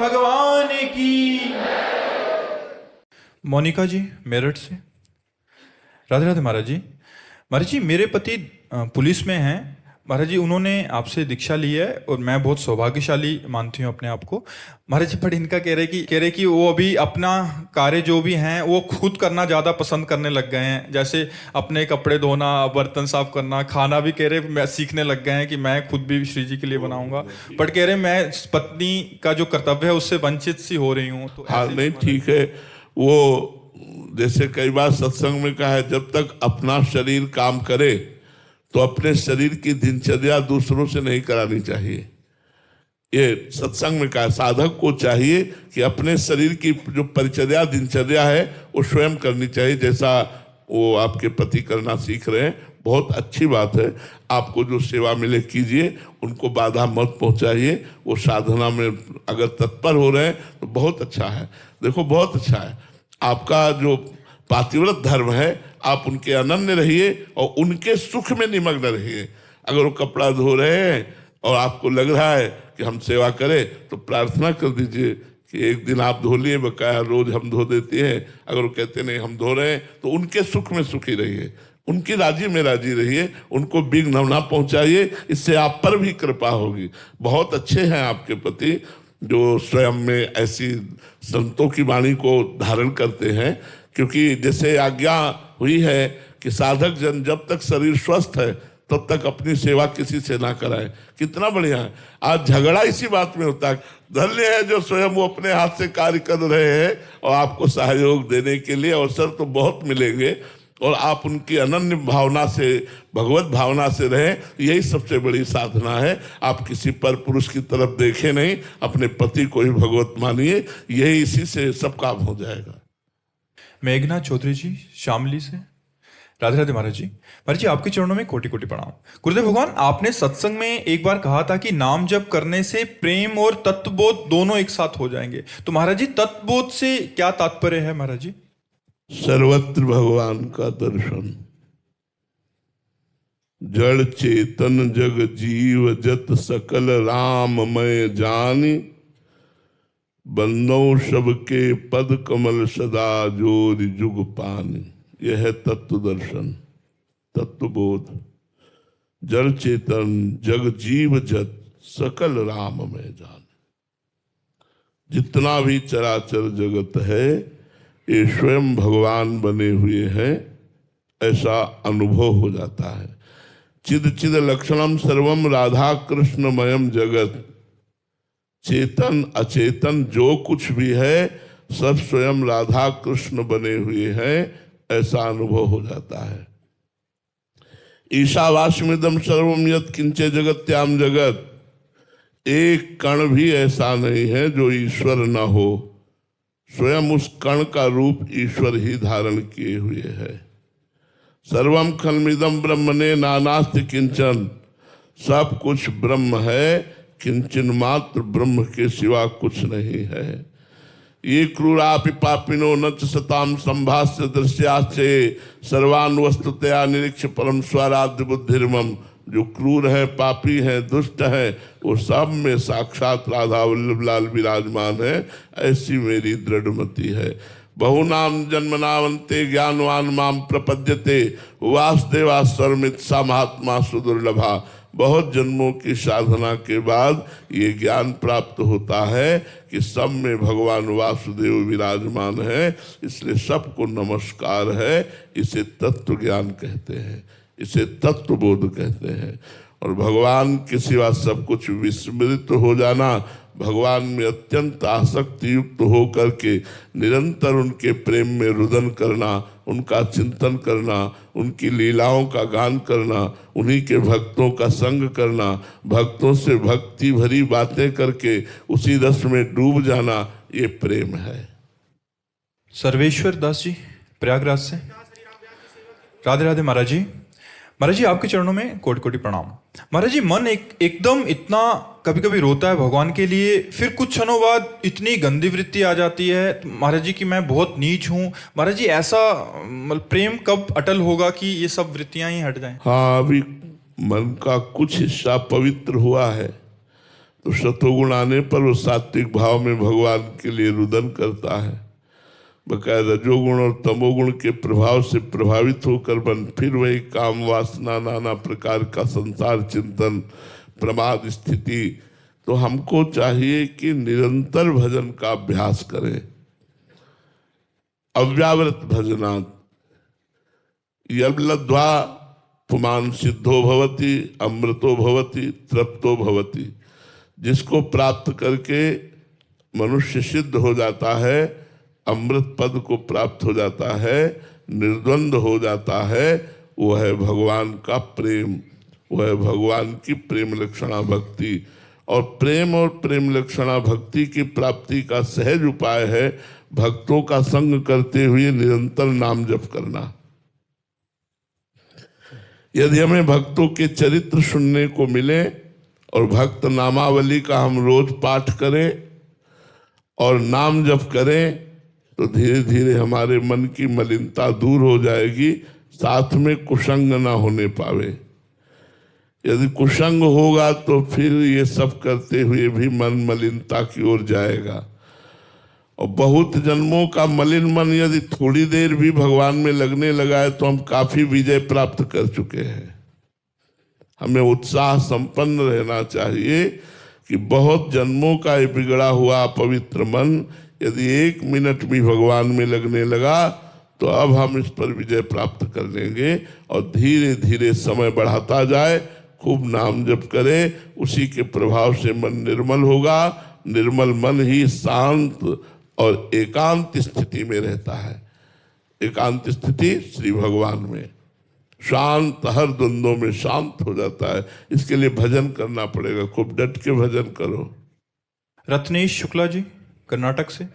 भगवान की। मोनिका जी मेरठ से। राधे राधे महाराज जी। महाराज जी मेरे पति पुलिस में हैं महाराज जी, उन्होंने आपसे दीक्षा ली है और मैं बहुत सौभाग्यशाली मानती हूँ अपने आप को महाराज जी। पर इनका कह रहे कि वो अभी अपना कार्य जो भी हैं वो खुद करना ज़्यादा पसंद करने लग गए हैं, जैसे अपने कपड़े धोना, बर्तन साफ करना, खाना भी कह रहे मैं सीखने लग गए हैं कि मैं खुद भी श्री जी के लिए बनाऊंगा। बट कह रहे मैं पत्नी का जो कर्तव्य है उससे वंचित सी हो रही हूँ। तो हाँ नहीं ठीक है, वो जैसे कई बार सत्संग में कहा है, जब तक अपना शरीर काम करे तो अपने शरीर की दिनचर्या दूसरों से नहीं करानी चाहिए। ये सत्संग में कहा, साधक को चाहिए कि अपने शरीर की जो परिचर्या दिनचर्या है वो स्वयं करनी चाहिए, जैसा वो आपके पति करना सीख रहे हैं। बहुत अच्छी बात है, आपको जो सेवा मिले कीजिए, उनको बाधा मत पहुंचाइए। वो साधना में अगर तत्पर हो रहे हैं तो बहुत अच्छा है। देखो बहुत अच्छा है, आपका जो पातिव्रत धर्म है आप उनके अनन्य रहिए और उनके सुख में निमग्न रहिए। अगर वो कपड़ा धो रहे हैं और आपको लग रहा है कि हम सेवा करें तो प्रार्थना कर दीजिए कि एक दिन आप धो लिए, बकाया रोज हम धो देते हैं। अगर वो कहते नहीं हम धो रहे हैं तो उनके सुख में सुखी रहिए, उनकी राजी में राजी रहिए, उनको विघ्न ना पहुंचाइए, इससे आप पर भी कृपा होगी। बहुत अच्छे हैं आपके पति जो स्वयं में ऐसी संतों की वाणी को धारण करते हैं, क्योंकि जैसे आज्ञा हुई है कि साधक जन जब तक शरीर स्वस्थ है तब तक अपनी सेवा किसी से ना कराए। कितना बढ़िया है, आज झगड़ा इसी बात में होता है। धन्य है जो स्वयं वो अपने हाथ से कार्य कर रहे हैं और आपको सहयोग देने के लिए अवसर तो बहुत मिलेंगे, और आप उनकी अनन्य भावना से, भगवत भावना से रहें, यही सबसे बड़ी साधना है। आप किसी पर पुरुष की तरफ देखें नहीं, अपने पति को ही भगवत मानिए, यही इसी से सब काम हो जाएगा। मेघना चौधरी जी शामली से। राधे राधे महाराज जी। महाराज जी आपके चरणों में कोटि कोटि प्रणाम। गुरुदेव भगवान, आपने सत्संग में एक बार कहा था कि नाम जप करने से प्रेम और तत्वबोध दोनों एक साथ हो जाएंगे। तो महाराज जी तत्वबोध से क्या तात्पर्य है महाराज जी? सर्वत्र भगवान का दर्शन, जड़ चेतन जग जीव जत सकल राममय जानी, बंदो सबके पद कमल सदा जोर जुग पानी। यह है तत्व दर्शन, तत्वबोध। जड़ चेतन जग जीव जत सकल राममय जानी, जितना भी चराचर जगत है ये स्वयं भगवान बने हुए हैं, ऐसा अनुभव हो जाता है। चिद चिद लक्षणम सर्वम राधा कृष्णमयम जगत, चेतन अचेतन जो कुछ भी है सब स्वयं राधा कृष्ण बने हुए हैं, ऐसा अनुभव हो जाता है। ईशावास्यमिदं सर्वम यत् किंचे जगत्याम जगत, एक कण भी ऐसा नहीं है जो ईश्वर न हो, स्वयं उस कण का रूप ईश्वर ही धारण किए हुए है। सर्वम खलमिदं ब्रह्मणे नानास्ति किंचन, सब कुछ ब्रह्म है, किंचन मात्र ब्रह्म के सिवा कुछ नहीं है। ये क्रूरापि पापिनो न च सताम संभाष्य दृश्याचे, सर्वान् वस्तुतया निरीक्ष परम स्वाराध्य बुद्धिर्मम। जो क्रूर है, पापी है, दुष्ट है, वो सब में साक्षात राधा वल्लभ लाल विराजमान है, ऐसी मेरी दृढ़मति है। बहुनाम जन्मनावंते ज्ञानवान माम प्रपद्यते, वासुदेवा सर्वमित सा महात्मा सुदुर्लभा। बहुत जन्मों की साधना के बाद ये ज्ञान प्राप्त होता है कि सब में भगवान वासुदेव विराजमान है, इसलिए सबको नमस्कार है। इसे तत्व ज्ञान कहते हैं, इसे तत्वबोध कहते हैं। और भगवान के सिवा सब कुछ विस्मृत हो जाना, भगवान में अत्यंत आसक्ति युक्त हो करके निरंतर उनके प्रेम में रुदन करना, उनका चिंतन करना, उनकी लीलाओं का गान करना, उन्हीं के भक्तों का संग करना, भक्तों से भक्ति भरी बातें करके उसी रस में डूब जाना, ये प्रेम है। सर्वेश्वर दास जी प्रयागराज से। राधे राधे महाराज जी। महाराज जी आपके चरणों में कोटि कोटि प्रणाम। महाराज जी मन एकदम इतना कभी कभी रोता है भगवान के लिए, फिर कुछ क्षणों बाद इतनी गंदी वृत्ति आ जाती है महाराज जी कि मैं बहुत नीच हूँ। महाराज जी ऐसा प्रेम कब अटल होगा कि ये सब वृत्तियां ही हट जाएं? हाँ, अभी मन का कुछ हिस्सा पवित्र हुआ है, तो सतोगुण आने पर वो सात्विक भाव में भगवान के लिए रुदन करता है। बकायदा रजोगुण और तमोगुण के प्रभाव से प्रभावित होकर मन फिर वही काम वासना, नाना प्रकार का संसार चिंतन, प्रमाद स्थिति। तो हमको चाहिए कि निरंतर भजन का अभ्यास करें। अव्यावृत भजनात् यद लब्ध्वा पुमान सिद्धो भवति, अमृतो भवति, तृप्तो भवति। जिसको प्राप्त करके मनुष्य सिद्ध हो जाता है, अमृत पद को प्राप्त हो जाता है, निर्द्वंद हो जाता है, वह है भगवान का प्रेम, वह है भगवान की प्रेम लक्षणा भक्ति। और प्रेम और प्रेम लक्षणा भक्ति की प्राप्ति का सहज उपाय है भक्तों का संग करते हुए निरंतर नाम जप करना। यदि हमें भक्तों के चरित्र सुनने को मिले और भक्त नामावली का हम रोज पाठ करें और नाम जप करें, तो धीरे धीरे हमारे मन की मलिनता दूर हो जाएगी, साथ में कुसंग ना होने पावे। यदि कुसंग होगा तो फिर ये सब करते हुए भी मन मलिनता की ओर जाएगा। और बहुत जन्मों का मलिन मन यदि थोड़ी देर भी भगवान में लगने लगा है तो हम काफी विजय प्राप्त कर चुके हैं। हमें उत्साह संपन्न रहना चाहिए कि बहुत जन्मों का ये बिगड़ा हुआ पवित्र मन यदि 1 मिनट भी भगवान में लगने लगा तो अब हम इस पर विजय प्राप्त कर लेंगे। और धीरे धीरे समय बढ़ाता जाए, खूब नाम जप करे, उसी के प्रभाव से मन निर्मल होगा। निर्मल मन ही शांत और एकांत स्थिति में रहता है। एकांत स्थिति श्री भगवान में, शांत, हर द्वंद्वों में शांत हो जाता है। इसके लिए भजन करना पड़ेगा, खूब डट के भजन करो। रत्नेश शुक्ला जी कर्नाटक से।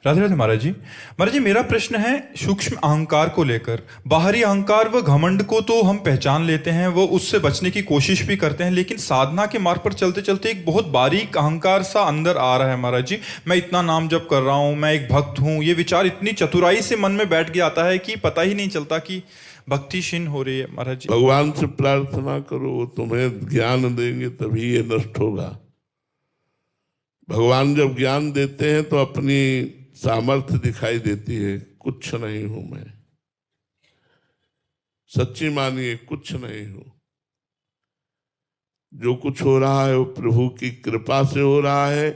राधे राधे महाराज जी। महाराज जी, मेरा प्रश्न है सूक्ष्म अहंकार को लेकर। बाहरी अहंकार व घमंड को तो हम पहचान लेते हैं, वो उससे बचने की कोशिश भी करते हैं, लेकिन साधना के मार्ग पर चलते चलते एक बहुत बारीक अहंकार सा अंदर आ रहा है महाराज जी। मैं इतना नाम जप कर रहा हूँ, मैं एक भक्त हूँ, ये विचार इतनी चतुराई से मन में बैठ गया आता है कि पता ही नहीं चलता कि भक्ति क्षीण हो रही है महाराज जी। भगवान से प्रार्थना करो, वो तुम्हें ज्ञान देंगे तभी ये नष्ट होगा। भगवान जब ज्ञान देते हैं तो अपनी सामर्थ्य दिखाई देती है, कुछ नहीं हूं मैं। सच्ची मानिए, कुछ नहीं हूं। जो कुछ हो रहा है वो प्रभु की कृपा से हो रहा है,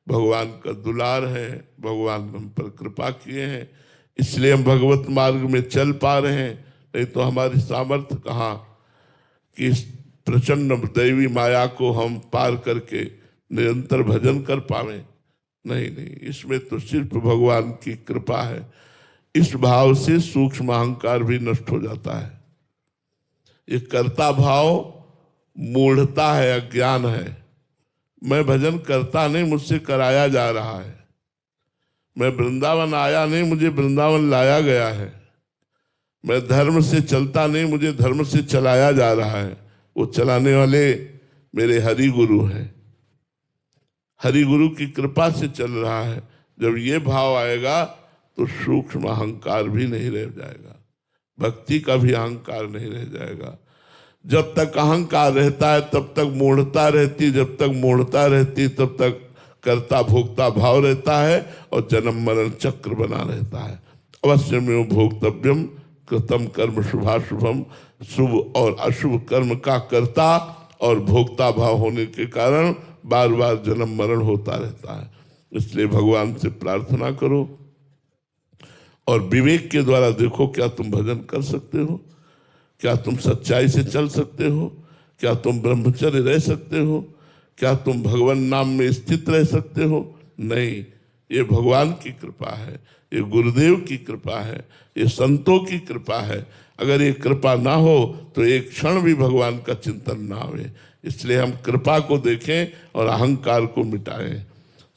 भगवान का दुलार है, भगवान हम पर कृपा किए हैं, इसलिए हम भगवत मार्ग में चल पा रहे हैं। नहीं तो हमारी सामर्थ्य कहाँ कि इस प्रचंड दैवी माया को हम पार करके निरंतर भजन कर पावे। नहीं नहीं, इसमें तो सिर्फ भगवान की कृपा है। इस भाव से सूक्ष्म अहंकार भी नष्ट हो जाता है। ये कर्ता भाव मूढ़ता है, अज्ञान है। मैं भजन करता नहीं, मुझसे कराया जा रहा है। मैं वृंदावन आया नहीं, मुझे वृंदावन लाया गया है। मैं धर्म से चलता नहीं, मुझे धर्म से चलाया जा रहा है। वो चलाने वाले मेरे हरि गुरु हैं, हरि गुरु की कृपा से चल रहा है। जब ये भाव आएगा तो सूक्ष्म अहंकार भी नहीं रह जाएगा, भक्ति का भी अहंकार नहीं रह जाएगा। जब तक अहंकार रहता है तब तक मूढ़ता रहती, जब तक मूढ़ता रहती तब तक कर्ता भोक्ता भाव रहता है और जन्म मरण चक्र बना रहता है। अवश्य में भोक्तव्यम कृतम कर्म शुभाशुभम। शुभ और अशुभ कर्म का कर्ता और भोक्ता भाव होने के कारण बार बार जन्म मरण होता रहता है। इसलिए भगवान से प्रार्थना करो और विवेक के द्वारा देखो, क्या तुम भजन कर सकते हो, क्या तुम सच्चाई से चल सकते हो, क्या तुम ब्रह्मचर्य रह सकते हो, क्या तुम भगवान नाम में स्थित रह सकते हो। नहीं, ये भगवान की कृपा है, ये गुरुदेव की कृपा है, ये संतों की कृपा है। अगर ये कृपा ना हो तो एक क्षण भी भगवान का चिंतन ना आवे। इसलिए हम कृपा को देखें और अहंकार को मिटाएं।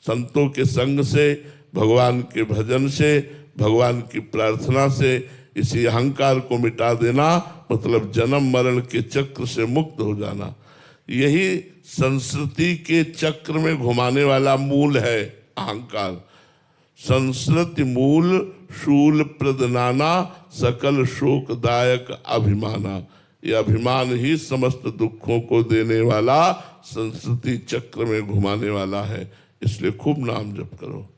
संतों के संग से, भगवान के भजन से, भगवान की प्रार्थना से इसी अहंकार को मिटा देना मतलब जन्म मरण के चक्र से मुक्त हो जाना। यही संस्कृति के चक्र में घुमाने वाला मूल है अहंकार। संस्कृति मूल शूल प्रदनाना सकल शोकदायक अभिमाना। ये अभिमान ही समस्त दुखों को देने वाला, संस्कृति चक्र में घुमाने वाला है। इसलिए खूब नाम जप करो।